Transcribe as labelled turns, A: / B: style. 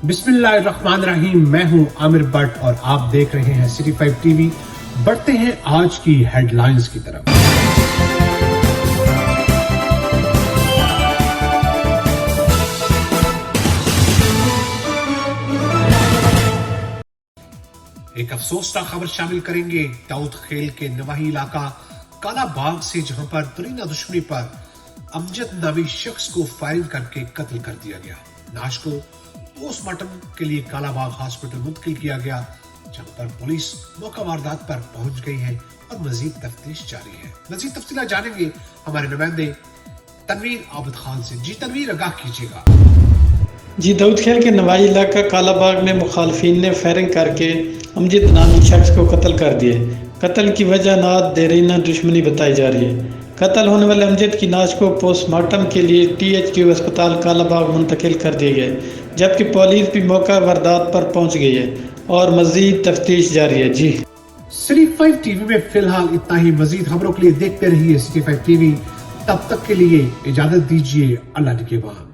A: बिस्मिल्लाहिर्रहमानिर्रहीम। मैं हूं आमिर भट्ट और आप देख रहे हैं सिटी 5 टीवी। बढ़ते हैं आज की हेडलाइंस की तरफ। एक अफसोसनाक खबर शामिल करेंगे दाऊद खेल के नवाही इलाका काला बाग से, जहां पर तरीना दुश्मनी पर अमजद नामी शख्स को फायरिंग करके कत्ल कर दिया गया। लाश को पोस्टमार्टम के लिए काला बाग हॉस्पिटल मुंतकिल किया गया, जहां पर पुलिस मौका वारदात पर पहुंच गई है और मजीद तफ्तीश जारी है। मजीद तफसीला जानेंगे हमारे नुमाइंदे तनवीर आबद खान से। जी तनवीर, आगाह कीजिएगा।
B: जी, दाऊद खेल के नवाई इलाका काला बाग में मुखालफिन ने फायरिंग करके अमजद नामी शख्स को कत्ल कर दिए। कत्ल की वजह नात देरीना दुश्मनी बताई जा रही है। कत्ल होने वाले अमजद की लाश को पोस्टमार्टम के लिए THQ अस्पताल काला बाग मुंतकिल कर दिए गए, जबकि पुलिस भी मौका वारदात पर पहुंच गई है और मजीद तफ्तीश जारी है। जी,
A: सिटी 5 टीवी में फिलहाल इतना ही। मजीद खबरों के लिए देखते रहिए सिटी 5 टीवी। तब तक के लिए इजाजत दीजिए। अल्लाह निगहबान।